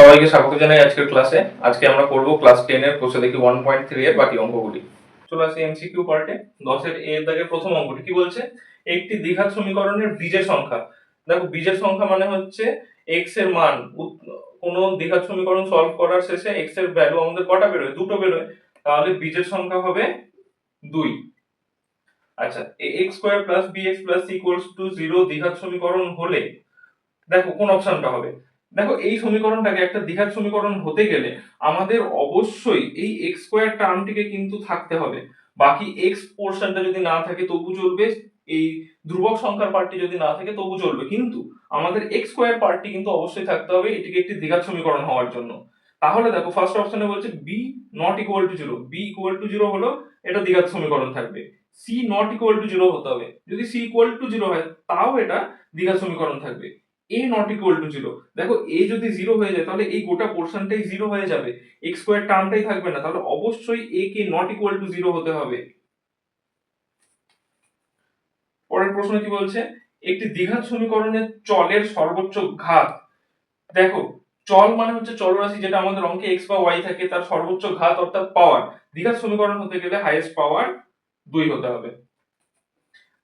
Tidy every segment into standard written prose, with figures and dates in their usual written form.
সবাইকে স্বাগত জানাই আজকের ক্লাসে। আজকে আমরা করব ক্লাস 10 এর কোষে দেখি 1.3 এর বাকি অঙ্কগুলি। চলে আসি এমসিকিউ পার্টে। 10 এর এর দাগের প্রথম অঙ্কটি কি বলছে? একটি দ্বিঘাত সমীকরণের বীজের সংখ্যা। দেখো বীজের সংখ্যা মানে হচ্ছে x এর মান। কোন দ্বিঘাত সমীকরণ সলভ করার শেষে x এর ভ্যালু আমাদের কটা বেরোয়? দুটো বেরোয়। তাহলে বীজের সংখ্যা হবে 2। আচ্ছা, ax² + bx + c = 0 দ্বিঘাত সমীকরণ হলে দেখো কোন অপশনটা হবে। দেখো এই সমীকরণটাকে একটা দ্বিঘাত সমীকরণ হতে গেলে আমাদের অবশ্যই এই x² টার্মটিকে কিন্তু থাকতে হবে। বাকি x পোরশনটা যদি না থাকে তবু চলবে, এই ধ্রুবক সংখ্যার পার্টটি যদি না থাকে তবু চলবে, কিন্তু আমাদের x² পার্টটি কিন্তু অবশ্যই থাকতে হবে এটিকে একটি দ্বিঘাত সমীকরণ হওয়ার জন্য। তাহলে দেখো ফার্স্ট অপশনে বলছে b ≠ 0, b = 0 হলো এটা দ্বিঘাত সমীকরণ থাকবে। c ≠ 0 হতে হবে, যদি c = 0 হয় তাও এটা দ্বিঘাত সমীকরণ থাকবে। a ≠ 0, দেখো a যদি 0 হয়ে যায় তাহলে এই গোটা পোরশনটাই 0 হয়ে যাবে, x² টার্মটাই থাকবে না, তাহলে অবশ্যই a কে ≠ 0 হতে হবে। পরের প্রশ্ন কি বলছে? একটি দ্বিঘাত সমীকরণের চলের সর্বোচ্চ ঘাত। দেখো চল মানে হচ্ছে চলরাশি, যেটা আমাদের অঙ্কে x বা y থাকে, তার সর্বোচ্চ ঘাত অর্থাৎ পাওয়ার। দ্বিঘাত সমীকরণ হতে গেলে হাইয়েস্ট পাওয়ার 2 হতে হবে।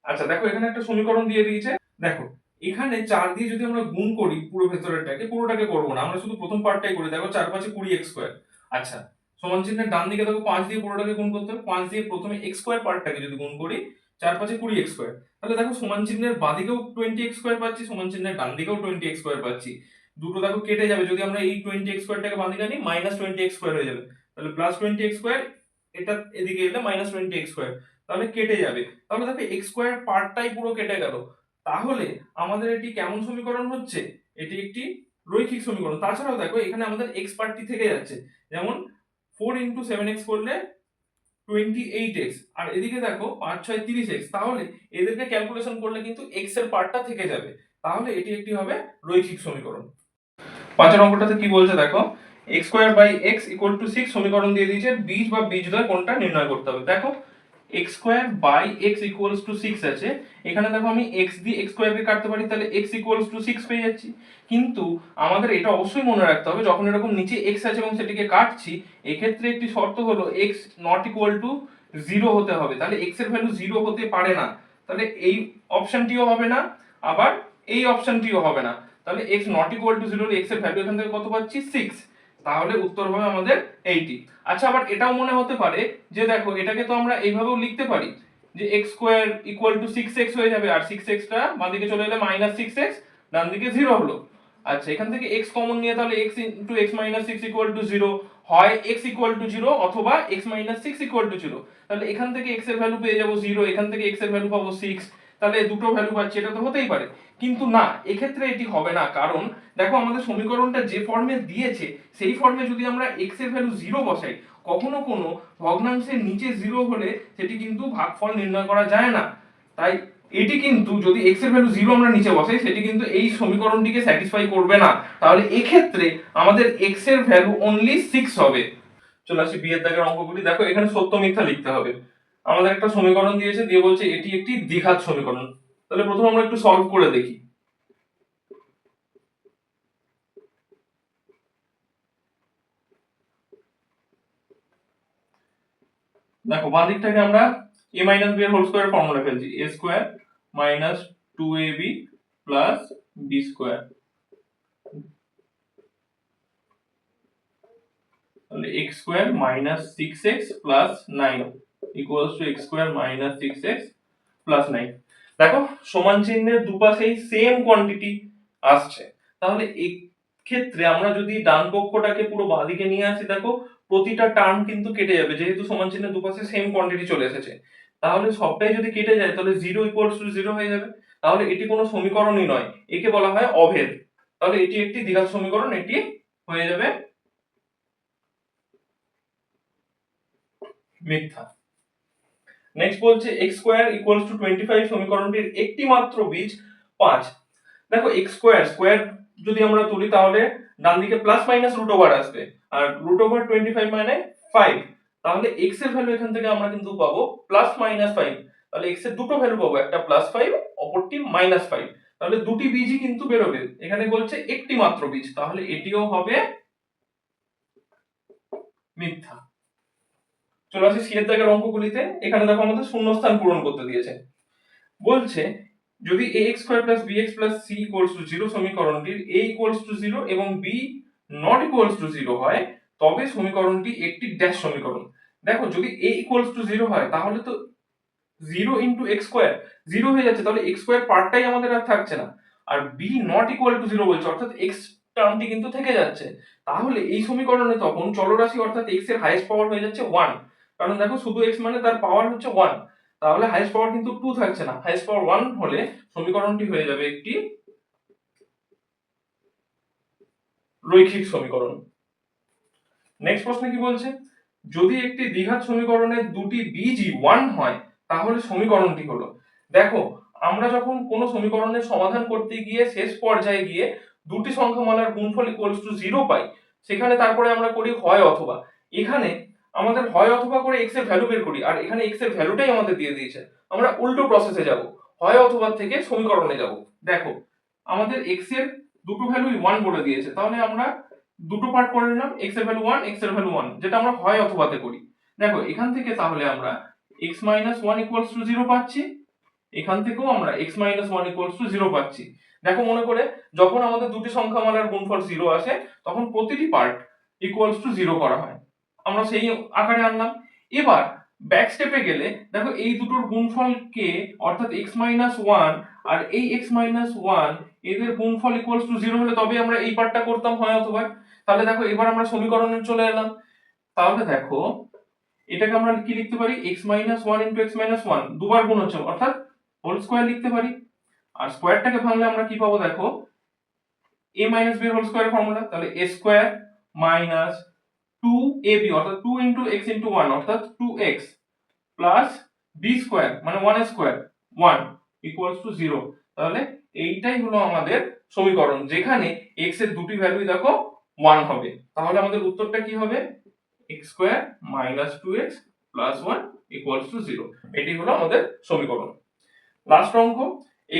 আচ্ছা দেখো এখানে একটা সমীকরণ দিয়ে দিয়েছে। দেখো এখানে 4 দিয়ে যদি আমরা গুণ করি পুরো ভেতরেরটাকে, পুরোটাকে করব না, আমরা শুধু প্রথম পার্টটাই করি। দেখো 4 5 20x²। আচ্ছা, সমান চিহ্নের ডান দিকে দেখো 5 দিয়ে পুরোটাকে গুণ করতে হবে। 5 দিয়ে প্রথমে x² পার্টটাকে যদি গুণ করি 4 5 20x², তাহলে দেখো সমান চিহ্নের বাঁদিকেও 20x² পাচ্ছি, সমান চিহ্নের ডান দিকেও 20x² পাচ্ছি। দুটো দেখো কেটে যাবে, যদি আমরা এই 20x² টাকে বাঁদিকে আনি -20x² হয়ে যাবে, তাহলে +20x², এটা এদিকে এলে -20x², তাহলে কেটে যাবে। তাহলে দেখো x² পার্টটাই পুরো কেটে গেল। তাহলে আমাদের এটি কেমন সমীকরণ হচ্ছে? এটি একটি রৈখিক সমীকরণ। তাছাড়াও দেখো এখানে আমাদের x পার্টটি থেকে যাচ্ছে, যেমন 4 × 7x করলে 28x, আর এদিকে দেখো 5 6 30x, তাহলে এদেরকে ক্যালকুলেশন করলে কিন্তু x এর পার্টটা থেকে যাবে। তাহলে এটি একটি হবে রৈখিক সমীকরণ। পাঁচের অঙ্কটাতে কি বলছে দেখো, x² / x = 6 সমীকরণ দিয়ে দিয়েছে, বীজ বা বীজদ্বয় কোনটা নির্ণয় করতে হবে। দেখো x² / x = 6 আছে, এখানে দেখো আমি x দিয়ে x² কে কাটতে পারি, তাহলে x = 6 পেয়ে যাচ্ছি। কিন্তু আমাদের এটা অবশ্যই মনে রাখতে হবে, যখন এরকম নিচে x আছে এবং সেটিকে কাটছি, এক্ষেত্রে একটি শর্ত হলো x ≠ 0 হতে হবে। তাহলে x এর ভ্যালু 0 হতে পারে না, তাহলে এই অপশনটিও হবে না, আবার এই অপশনটিও হবে না। তাহলে x ≠ 0 হলে x এর ভ্যালু এখান থেকে কত পাচ্ছি? 6। তাহলে উত্তর হবে আমাদের এইটি। আচ্ছা, আবার এটাও মনে হতে পারে যে দেখো এটাকে তো আমরা এইভাবেও লিখতে পারি যে x² = 6x হয়ে যাবে, আর 6x টা বাঁদিকে চলে এলে -6x, ডান দিকে 0 হলো। আচ্ছা, এখান থেকে x কমন নিয়ে তাহলে x × x - 6 = 0, হয় x = 0 অথবা x - 6 = 0। তাহলে এখান থেকে x এর ভ্যালু পেয়ে যাব 0, এখান থেকে x এর ভ্যালু পাবো 6, তাহলে দুটো ভ্যালু পাচ্ছি, এটা তো হতেই পারে। কিন্তু না, এক্ষেত্রে এটি হবে না, কারণ দেখো আমাদের সমীকরণটা যে ফর্মে দিয়েছে সেই ফর্মে যদি আমরা x এর ভ্যালু 0 বসাই, কখনো কোনো ভগ্নাংশের নিচে 0 হলে সেটি কিন্তু ভাগফল নির্ণয় করা যায় না। তাই এটি কিন্তু যদি x এর ভ্যালু 0 আমরা নিচে বসাই, সেটি কিন্তু এই সমীকরণটিকে স্যাটিসফাই করবে না। তাহলে এক্ষেত্রে আমাদের x এর ভ্যালু অনলি 6 হবে। চলে আসি বি এর দাগের অঙ্কগুলি। দেখো এখানে সত্য মিথ্যা লিখতে হবে। আমাদের একটা সমীকরণ দিয়েছে, দিয়ে বলছে এটি একটি দ্বিঘাত সমীকরণ। তাহলে প্রথমে আমরা একটু সলভ করে দেখি। দেখো বাঁ দিকটাকে আমরা a - b এর হোল স্কয়ার ফর্মুলা ফেলছি, a² - 2ab + b², তাহলে x² - 6x + 9 = x² - 6x + 9। দেখো সমান চিহ্নের দুপাশেই সেম কোয়ান্টিটি আসছে, তাহলে এই ক্ষেত্রে আমরা যদি ডান পক্ষটাকে পুরো বাঁদিকে নিয়ে আসি, দেখো প্রতিটা টার্ম কিন্তু কেটে যাবে, যেহেতু সমান চিহ্নের দুপাশে সেম কোয়ান্টিটি চলে এসেছে। তাহলে সবটাই যদি কেটে যায় তাহলে 0 = 0 হয়ে যাবে। তাহলে এটি কোনো সমীকরণই নয়, একে বলা হয় অভেদ। তাহলে এটি একটি দ্বিঘাত সমীকরণ, এটি হয়ে যাবে মিথ্যা। নেক্সট বলছে x² = 25 সমীকরণটির একটি মাত্র বীজ 5। দেখো x² স্কয়ার যদি আমরা তুলি তাহলে ডান দিকে প্লাস মাইনাস রুট ওভার আসবে, আর রুট ওভার 25 মানে 5। তাহলে x এর ভ্যালু এখান থেকে আমরা কিন্তু পাবো +-5। তাহলে x এর দুটো ভ্যালু পাবো, একটা +5 অপরটি -5। তাহলে দুটি বীজই কিন্তু বেরোবে। এখানে বলছে একটি মাত্র বীজ, তাহলে এটিও হবে মিথ্যা। চলে আসি সি এর দাগের অঙ্কগুলিতে। এখানে দেখো আমাদের শূন্যস্থান পূরণ করতে দিয়েছে। বলছে যদি ax square plus bx plus c equals to 0 সমীকরণটির a ইকুয়ালস টু 0 এবং b নট ইকুয়ালস টু 0 হয় তবে সমীকরণটি একটি ড্যাশ সমীকরণ। দেখো যদি a ইকুয়ালস টু 0 হয় তাহলে তো 0 ইনটু x স্কয়ার 0 হয়ে যাচ্ছে, তাহলে x স্কয়ার পার্টটাই আমাদের আর থাকছে না। আর b নট ইকুয়াল টু 0 বলছে, অর্থাৎ x টার্মটি কিন্তু থেকে যাচ্ছে। তাহলে এই সমীকরণে তখন চলরাশি অর্থাৎ x এর হাইয়েস্ট পাওয়ার হয়ে যাচ্ছে 1, কারণ দেখো শুধু x মানে তার পাওয়ার হচ্ছে 1। তাহলে হাইয়েস্ট পাওয়ার কিন্তু 2 থাকছে না, হাইয়েস্ট পাওয়ার 1 হলে সমীকরণটি হয়ে যাবে একটি রৈখিক সমীকরণ। নেক্সট প্রশ্নে কি বলছে, যদি একটি দ্বিঘাত সমীকরণের দুটি বীজই 1 হয় তাহলে সমীকরণটি হলো। দেখো আমরা যখন কোনো সমীকরণের সমাধান করতে গিয়ে শেষ পর্যায়ে গিয়ে দুটি সংখ্যামালার গুণফল ইকুয়ালস টু 0 পাই, সেখানে তারপরে আমরা করি হয় অথবা। এখানে আমাদের হয় অথবা করে x এর ভ্যালু বের করি, আর এখানে x এর ভ্যালুটাই আমাদের দিয়ে দিয়েছে। আমরা উল্টো প্রসেসে যাব, হয় অথবা থেকে সমীকরণে যাব। দেখো আমাদের x এর দুটো ভ্যালুই 1 বলে দিয়েছে, তাহলে আমরা দুটো পার্ট করে নিলাম, x এর ভ্যালু 1, x এর ভ্যালু 1, যেটা আমরা হয় অথবাতে করি। দেখো এখান থেকে তাহলে আমরা x 1 ইকুয়ালস টু 0 পাচ্ছি, এখান থেকেও আমরা x 1 ইকুয়ালস টু 0 পাচ্ছি। দেখো মনে করে যখন আমাদের দুটি সংখ্যামালার গুণফল 0 আসে তখন প্রতিটি পার্ট ইকুয়ালস টু 0 করা হয়, আমরা সেই আকারে আনলাম। এবার ব্যাক স্টেপে গেলে দেখো এই দুটোর গুণফলকে অর্থাৎ x 1 আর এই x 1 এদের গুণফল ইকুয়ালস টু 0 হলে তবে আমরা এই পার্টটা করতাম হয় অথবা। তাহলে দেখো এবার আমরা সমীকরণে চলে এলাম। তাহলে দেখো এটাকে আমরা কি লিখতে পারি, x 1 ইনটু x 1 দুবার গুণ হচ্ছে অর্থাৎ হোল স্কয়ার লিখতে পারি। আর স্কয়ারটাকে ভাঙলে আমরা কি পাবো, দেখো a মাইনাস b এর হোল স্কয়ারের ফর্মুলা, তাহলে a স্কয়ার মাইনাস 2ab অর্থাৎ 2 ইনটু x ইনটু 1 অর্থাৎ 2x প্লাস b স্কয়ার মানে 1 স্কয়ার 1 ইকুয়ালস টু 0। তাহলে এইটাই হলো আমাদের সমীকরণ যেখানে x এর দুটি ভ্যালুই দেখো 1 হবে। তাহলে আমাদের উত্তরটা কি হবে, x square minus 2x plus 1 equals to 0। এটি হলো আমাদের সমীকরণ। লাস্ট অঙ্ক,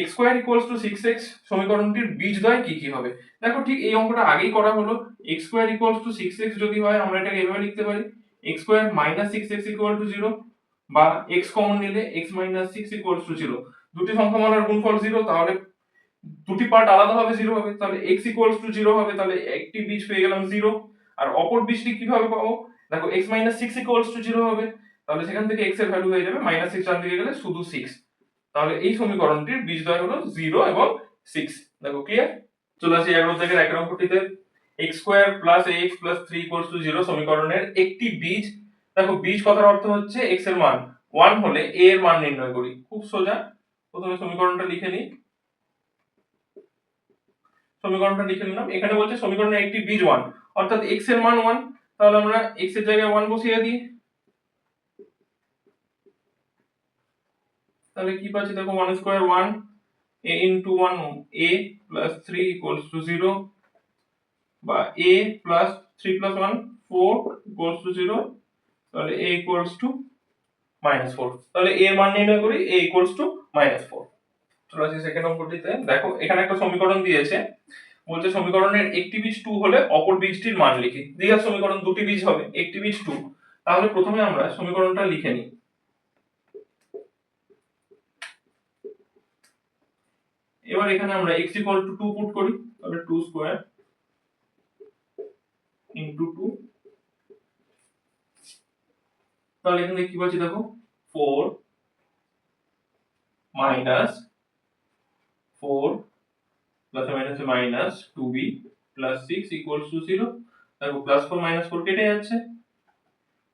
x square equals to 6x সমীকরণটির বীজদ্বয় কি কি হবে। দেখো ঠিক এই অঙ্কটা আগেই করা হলো। x square equals to 6x যদি হয় আমরা এটাকে এভাবে লিখতে পারি, x square minus 6x equal to 0, বা x কমন নিলে x মাইনাস 6 ইকুয়ালস টু 0। দুটি সংখ্যামালার গুণফল 0, তাহলে দুটি পার্ট আলাদা হবে 0 হবে, তাহলে x ইকুয়ালস টু 0 হবে, তাহলে একটি বীজ পেয়ে গেলাম 0। আর অপর বীজটি কিভাবে পাবো, দেখো x মাইনাস 6 ইকুয়ালস টু 0 হবে, তাহলে সেখান থেকে x এর ভ্যালু হয়ে যাবে মাইনাস 6 ডান দিকে গেলে শুধু 6। তাহলে এই সমীকরণটির বীজদ্বয় হলো 0 এবং 6। দেখো ক্লিয়ার। চলে আসি 11 থেকে 1 অঙ্কটিতে, x square plus ax plus 3 equals to 0 সমীকরণের একটি বীজ। দেখো বীজ কথার অর্থ হচ্ছে x এর মান 1 হলে a এর মান নির্ণয় করি। খুব সোজা, প্রথমে সমীকরণটা লিখে নিই। সমীকরণটা লিখে নিলাম। এখানে বলছে সমীকরণের একটি বীজ 1 অর্থাৎ x এর মান 1, তাহলে আমরা x এর জায়গায় 1 বসিয়ে দিই। তাহলে কি পাচ্ছি, দেখো 1 square 1 a into 1 a plus 3 equals to 0, বা a plus 3 plus 1 4 equals to 0, তাহলে a ইকুয়ালস টু -4। তাহলে a এর মান নির্ণয় করি, a ইকুয়ালস টু -4। চলে আসি সেকেন্ড অঙ্কটিতে। দেখো এখানে একটা সমীকরণ দিয়েছে, বলছে সমীকরণের একটি বীজ 2 হলে অপর বীজটির মান লিখি। দ্বিঘাত সমীকরণ, দুটি বীজ হবে, একটি বীজ 2। তাহলে প্রথমে আমরা সমীকরণটা লিখে নিই। এবার এখানে আমরা x ইকুয়াল টু 2 পুট করি, তাহলে 2 স্কয়ার ইনটু 2, তাহলে এখানে কি পাচ্ছি, দেখো 4 মাইনাস 4 প্লাস মাইনাসে minus 2b plus 6 equals to 0। দেখো প্লাস 4 মাইনাস 4 কেটে যাচ্ছে,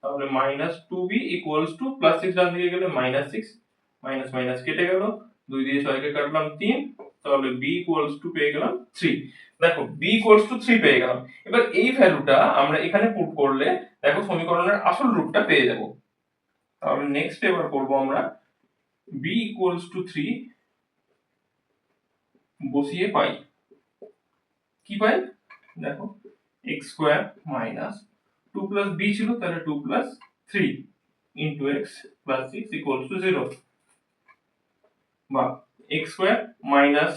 তাহলে minus 2b equals to plus 6 ডান দিকে গেলে মাইনাস 6, মাইনাস মাইনাস কেটে গেল, 2 দিয়ে 6 কে কাটলাম 3, তাহলে b ইকুয়ালস টু পেয়ে গেলাম 3। দেখো b ইকুয়ালস টু 3 পেয়ে গেলাম। এবার এই ভ্যালুটা আমরা এখানে পুট করলে দেখো সমীকরণের আসল রূপটা পেয়ে যাব। তাহলে নেক্সট এবার করব আমরা b ইকুয়ালস টু 3 বসিয়ে পাই, কি পাই, দেখো x square minus 2 plus b ছিল, তাহলে 2 plus 3 into x plus 6 equals to 0, বা x square minus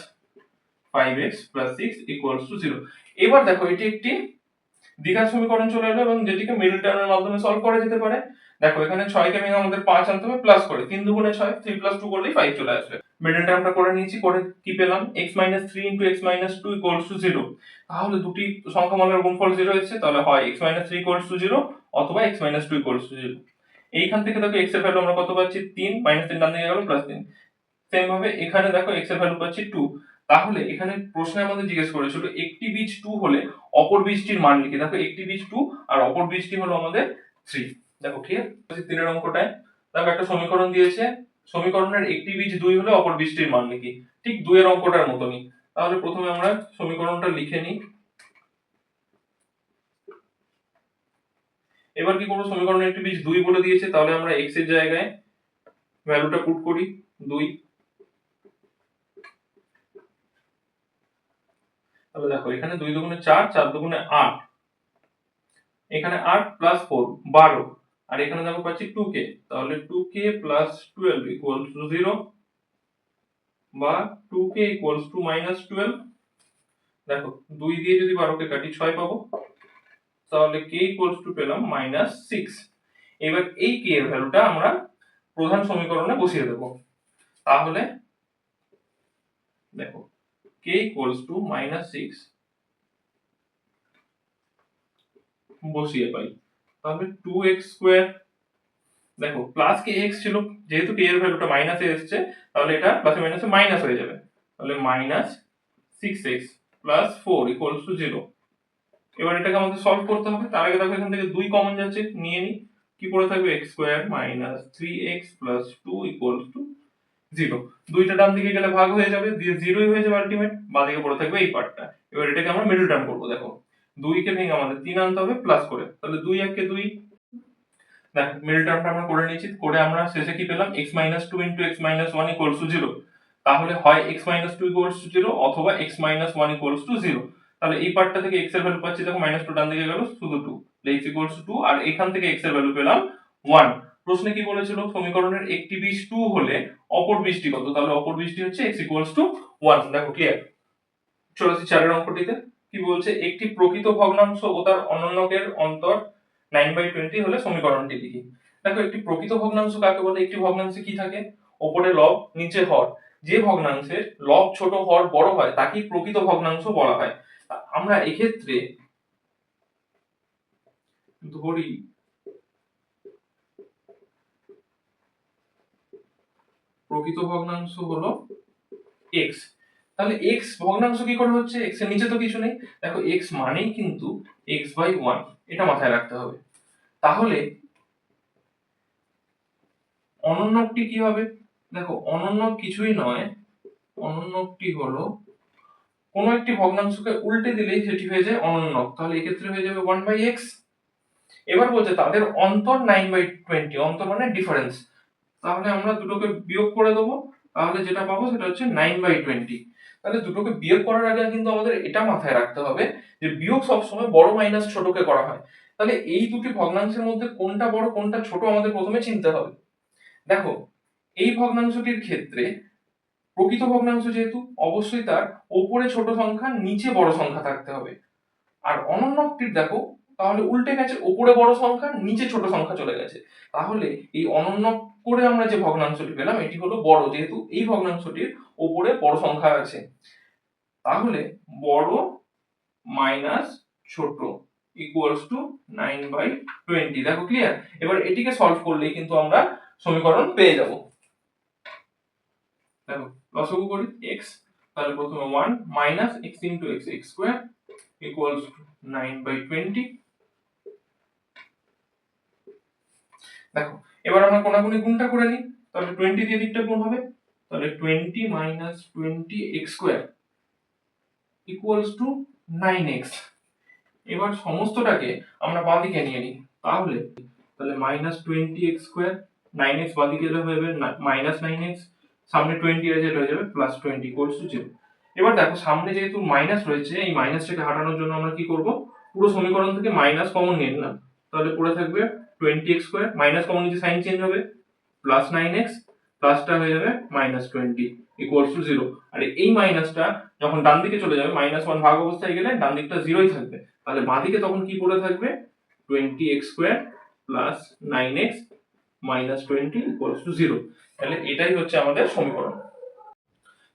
5x plus 6 equals to 0। এবার দেখো এটি একটি দ্বিঘাত সমীকরণ চলে এলো এবং যেটিকে মিডল টার্মের মাধ্যমে সলভ করা যেতে পারে। দেখো এখানে 6 কে ভেঙে আমাদের 5 আনতে হবে প্লাস করে 3 দুগুণে 6, 3 প্লাস 2 করলেই 5 চলে আসবে। মিডল টার্মটা করে নিয়েছি, করে কি পেলাম x 3 x 2 0। তাহলে দুটি সংখ্যা মানের গুণফল 0 এসেছে, তাহলে হয় x 3 0 অথবা x 2 0। এইখান থেকে দেখো x এর ভ্যালু আমরা কত পাচ্ছি 3, -3 ডান দিকে গেল +3। সেম ভাবে এখানে দেখো x এর ভ্যালু পাচ্ছি 2। তাহলে এখানে প্রশ্নে আমাদের জিজ্ঞেস করেছিল একটি বীজ 2 হলে অপর বীজটির মান লিখি। দেখো একটি বীজ 2 আর অপর বীজটি হলো আমাদের 3। দেখো ঠিক আছে, 3 এর অঙ্কটায় দেখো একটা সমীকরণ দিয়েছে, সমীকরণের একটি বীজ 2 হলে অপর বীজটির মান লিখি। ঠিক 2 এর অঙ্কটার মতনই। তাহলে প্রথমে আমরা সমীকরণটা লিখে নিই। এবার কি করব, সমীকরণের একটি বীজ 2 বলে দিয়েছে, তাহলে আমরা x এর জায়গায় ভ্যালুটা পুট করি 2। তাহলে দেখো এখানে 2 দুগুণে 4, 4 দুগুণে 8, এখানে 8 প্লাস 4 12, আর এখানে দেখো পাচ্ছি 2k। তাহলে 2k প্লাস 12 ইকুয়ালস টু 0 বা 2k ইকুয়ালস টু -12। দেখো 2 দিয়ে যদি 12 কে কাটি 6 পাবো, তাহলে k ইকুয়ালস টু পেলাম -6। এবার এই k এর ভ্যালুটা আমরা প্রধান সমীকরণে বসিয়ে দেব। তাহলে দেখো k ইকুয়ালস টু -6 বসিয়ে পাই, তাহলে 2x স্কয়ার। দেখো প্লাস কে এক্স ছিল, যেহেতু কে এর ভ্যালুটা মাইনাসে এসেছে, তাহলে এটা প্লাসে মাইনাসে মাইনাস হয়ে যাবে। তাহলে -6x প্লাস 4 ইকুয়ালস টু 0। এবার এটাকে আমাদের সলভ করতে হবে। তার আগে দেখো এখান থেকে 2 কমন যাচ্ছে, নিয়ে নি। কি পড়ে থাকবে x square minus 3x plus 2 equals to 0। দুইটা ডান দিকে গেলে ভাগ হয়ে যাবে, দিয়ে 0ই হয়ে যাবে আলটিমেট। বাঁদিকে পড়ে থাকবে এই পার্টটা। এবার এটাকে আমরা মিডল টার্ম করব। দেখো 2 কে ভেঙে আমাদের 3 আনতে হবে প্লাস করে, তাহলে 2 1 কে 2। দেখ মিডল টার্মটা আমরা করে নিয়েছি, করে আমরা শেষে কি পেলাম x 2 x 1 ইকুয়ালস টু 0। তাহলে হয় x 2 ইকুয়ালস টু 0 অথবা x 1 ইকুয়ালস টু 0। তাহলে এই পার্টটা থেকে x এর ভ্যালু পাচ্ছি, দেখো -2 ডান দিকে গেল শুধু 2, তাহলে x ইকুয়ালস টু 2, আর এখান থেকে x এর ভ্যালু পেলাম 1। প্রশ্নে কি বলেছিল, সমীকরণের একটি বীজ 2 হলে অপর বীজটি কত? তাহলে অপর বীজটি হচ্ছে x ইকুয়ালস টু 1। দেখো ক্লিয়ার। চলো আসি 4 এর অঙ্কটিতে। কি বলছে, একটি প্রকৃত ভগ্নাংশ ও তার অনন্যকের অন্তর 9/20 হলে সমীকরণটি লিখি। দেখো একটি প্রকৃত ভগ্নাংশ কাকে বলে? একটি ভগ্নাংশে কি থাকে, উপরে লব নিচে হর। যে ভগ্নাংশের লব ছোট হর বড় হয় তাকেই প্রকৃত ভগ্নাংশ বলা হয়। আমরা এক্ষেত্রে ধরি প্রকৃত ভগ্নাংশ হলো x। তাহলে x ভগ্নাংশ কি করে হচ্ছে? x এর নিচে তো কিছু নেই। দেখো x মানেই কিন্তু x/1, এটা মাথায় রাখতে হবে। তাহলে অনন্যকটি কি হবে? দেখো অনন্যক কিছুই নয়, অনন্যকটি হলো কোন একটি ভগ্নাংশকে উল্টে দিলেই সেটি হয়ে যায় অনন্যক। তাহলে এই ক্ষেত্রে হয়ে যাবে 1/x। এবার বলছে তাদের অন্তর 9/20, অন্তর মানে ডিফারেন্স। তাহলে আমরা দুটোকে বিয়োগ করে দেবো, তাহলে যেটা পাবো সেটা হচ্ছে 9/20। তাহলে দুটোকে বিয়োগ করার আগে কিন্তু আমাদের এটা মাথায় রাখতে হবে যে বিয়োগ সবসময় বড় মাইনাস ছোটকে করা হয়। তাহলে এই দুটি ভগ্নাংশের মধ্যে কোনটা বড় কোনটা ছোট আমাদের প্রথমে চিনতে হবে। দেখো এই ভগ্নাংশটির ক্ষেত্রে প্রকৃত ভগ্নাংশ যেহেতু, অবশ্যই তার ওপরে ছোট সংখ্যা নিচে বড় সংখ্যা থাকতে হবে। আর অনন্যকটির দেখো তাহলে উল্টে গেছে, ওপরে বড় সংখ্যা নিচে ছোট সংখ্যা চলে গেছে। তাহলে এই অনন্যক করে আমরা যে ভগ্নাংশটি পেলাম এটি হলো বড়, যেহেতু এই ভগ্নাংশটির ওপরে বড় সংখ্যা আছে। তাহলে বড় মাইনাস ছোট ইকুয়ালস টু 9/20। দেখো ক্লিয়ার। এবার এটিকে সলভ করলেই কিন্তু আমরা সমীকরণ পেয়ে যাব। দেখো লসাগু করি x, তাহলে প্রথমে 1 minus x into x x square equals to 9/20। দেখো এবার আমরা কোনাকুনি গুণটা করে নিই, তাহলে 20 দিয়ে দিকটা গুণ হবে, তাহলে 20 minus 20 x square equals to 9x। এবার সমস্তটাকে আমরা বাঁ দিকে নিয়ে নিই, তাহলে -20x স্কয়ার, 9x বাঁ দিকে গেলে হয়ে যাবে -9x, সামনে 20 আছে এটা হয়ে যাবে +20 ইকুয়ালস টু 0। এবার দেখো সামনে যেহেতু মাইনাস রয়েছে, এই মাইনাসটাকে হাঁটানোর জন্য আমরা কি করব, পুরো সমীকরণ থেকে মাইনাস কমন নিয়ে নিলাম। তাহলে পড়ে থাকবে 20x স্কয়ার, মাইনাস কমন নিচে সাইন চেঞ্জ হবে, +9x, প্লাসটা হয়ে যাবে -20 ইকুয়ালস টু 0। আর এই মাইনাসটা যখন ডান দিকে চলে যাবে, -1 ভাগ অবস্থায় গেলে ডান দিকটা 0ই থাকবে। তাহলে বাঁদিকে তখন কি পড়ে থাকবে 20x square plus 9x minus 20 equals to 0। তাহলে এটাই হচ্ছে আমাদের সমীকরণ।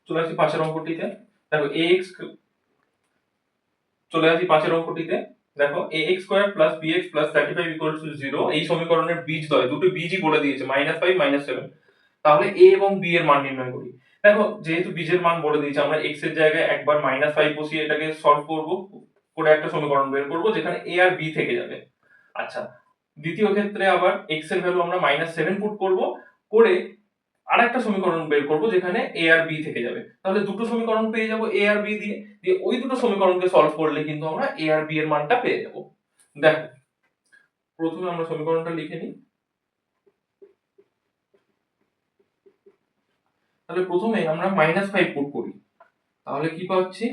চলে আসি পাশের অঙ্কটিতে। দেখো চলে আসি পাশের অঙ্কটিতে। দেখো ax square plus bx plus 35 equals to 0 এই সমীকরণের বীজদ্বয়, দুটো বীজই বলে দিয়েছে -5 -7। তাহলে a এবং b এর মান নির্ণয় করি। দেখো যেহেতু বীজের মান বলে দিয়েছে, আমরা x এর জায়গায় একবার -5 বসিয়ে এটাকে সলভ করব, করে একটা সমীকরণ বের করব যেখানে a আর b থেকে যাবে। আচ্ছা, দ্বিতীয় ক্ষেত্রে আবার x এর ভ্যালু আমরা -7 পুট করব, করে আরেকটা সমীকরণ বের করব যেখানে a আর b থেকে যাবে। তাহলে দুটো সমীকরণ পেয়ে যাব a আর b দিয়ে, দিয়ে ওই দুটো সমীকরণকে সলভ করলে কিন্তু আমরা a আর b এর মানটা পেয়ে যাব। দেখো প্রথমে আমরা সমীকরণটা লিখে নিই। তাহলে প্রথমে আমরা -5 পুট করি, তাহলে কি পাচ্ছি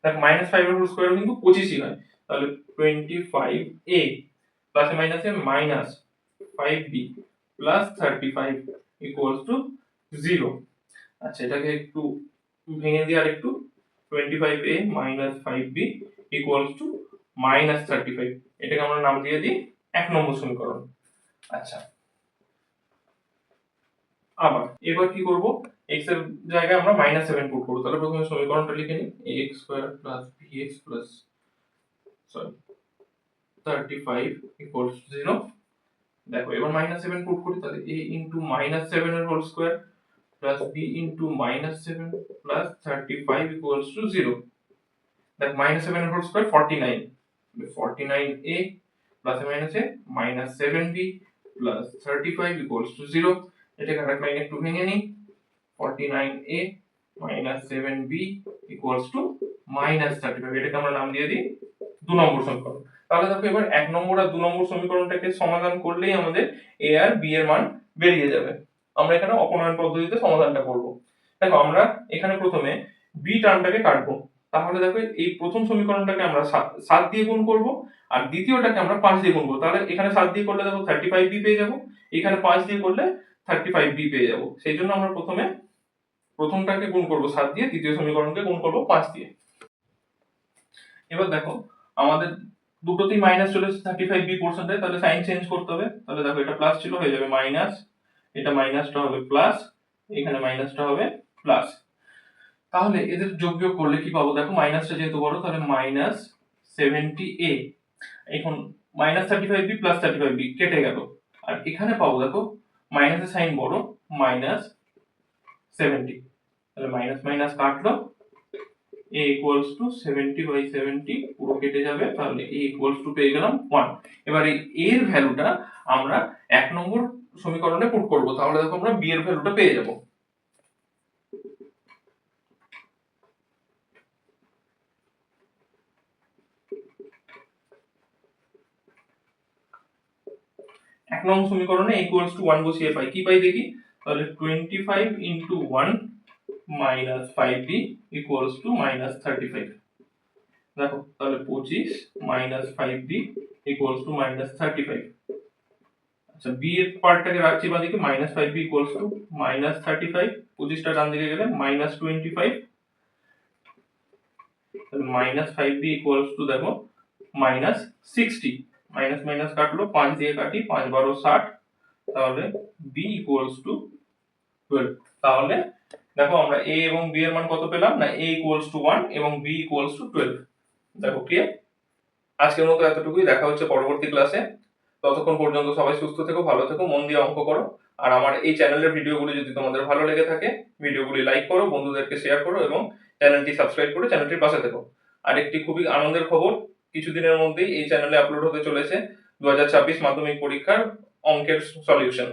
দেখো -5 এর হোল স্কয়ার কিন্তু 25ই হয়। তাহলে 25a প্লাসে মাইনাসে -5b প্লাস 35 ইকুয়ালস টু 0। আচ্ছা, এটাকে একটু ভেঙে দিই আর একটু। 25a minus 5b equals to -35। এটাকে আমরা নাম দিয়ে দিই 1 নম্বর সমীকরণ। আচ্ছা, আবার এবার কি করব, x এর জায়গায় আমরা -7 পুট করব। তাহলে প্রথমে সমীকরণটা লিখে নিই, ax square plus bx plus 35 equals to 0। দেখো এবার -7 পুট করি, তাহলে a ইনটু -7 এর whole square plus b into -7 plus 35 equals to 0। দেখো -7 এর হোল স্কয়ার 49, 49a প্লাসে মাইনাসে -7b প্লাস 35 ইকুয়ালস টু 0। এটাকে আরেক লাইনে একটু ভেঙে নিই, 49a minus 7b equals to -35। এটাকে আমরা নাম দিয়ে দিই 2 নম্বর সমীকরণ। তাহলে দেখো এবার 1 নম্বর আর 2 নম্বর সমীকরণটাকে সমাধান করলেই আমাদের a আর b এর মান বেরিয়ে যাবে। আমরা এখানে অপনয়ন পদ্ধতিতে সমাধানটা করব। দেখো আমরা এখানে প্রথমে b টার্মটাকে কাটবো। তাহলে দেখো এই প্রথম সমীকরণটাকে আমরা 7 দিয়ে গুণ করব, আর দ্বিতীয়টাকে আমরা 5 দিয়ে গুণ করব। তাহলে এখানে 7 দিয়ে করলে দেখো 35b পেয়ে যাব, এখানে 5 দিয়ে করলে 35b পেয়ে যাব। সেই জন্য আমরা প্রথমে প্রথমটাকে গুণ করব 7 দিয়ে, দ্বিতীয় সমীকরণকে গুণ করব 5 দিয়ে। এবার দেখো আমাদের দুটোতেই মাইনাস চলে এসেছে 35b পোরশনটায়, তাহলে সাইন চেঞ্জ করতে হবে। তাহলে দেখো এটা প্লাস ছিল, হয়ে যাবে মাইনাস, এটা মাইনাসটা হবে প্লাস, এখানে মাইনাসটা হবে প্লাস। তাহলে এদের যোগ বিয়োগ করলে কি পাবো, দেখো মাইনাসটা যেহেতু বড় তাহলে -70a, এখন -35b প্লাস 35b কেটে গেল, আর এখানে পাবো দেখো মাইনাসের সাইন বড়, -70, তাহলে মাইনাস মাইনাস কাটলো, a equals to 70/70 পুরো কেটে যাবে, তাহলে a equals to পেয়ে গেলাম 1। এবার এই a এর ভ্যালুটা আমরা 1 নম্বর সমীকরণে পুট করব, তাহলে দেখো আমরা b এর ভ্যালুটা পেয়ে যাব। এক নম্বর সমীকরণে a equals to 1 বসিয়ে পাই, কি পাই দেখি, তাহলে 25 into 1 minus 5b equals to -35। দেখো তাহলে 25 minus 5b equals to -35। আচ্ছা, b এর পার্টটাকে রাখছি বাদিকে, -5b equals to -35, 25টা ডান দিকে গেলে -25, তাহলে -5b equals to দেখো -60, মাইনাস মাইনাস কাটলো, 5 দিয়ে কাটি, 5 12 60, তাহলে b equals to 12। তাহলে দেখো আমরা a এবং b এর মান কত পেলাম না, a equals to 1 এবং b equals to 12। দেখো ক্লিয়ার? আজকের মতো এতটুকুই, দেখা হচ্ছে পরবর্তী ক্লাসে। ততক্ষণ পর্যন্ত সবাই সুস্থ থেকো, ভালো থেকো, মন দিয়ে অঙ্ক করো। আর আমার এই চ্যানেলের ভিডিওগুলি যদি তোমাদের ভালো লেগে থাকে, ভিডিওগুলি লাইক করো, বন্ধুদেরকে শেয়ার করো এবং চ্যানেলটি সাবস্ক্রাইব করে চ্যানেলটির পাশে থেকো। আর একটি খুবই আনন্দের খবর, কিছুদিনের মধ্যেই এই চ্যানেলে আপলোড হতে চলেছে 2026 মাধ্যমিক পরীক্ষার অঙ্কের সলিউশন।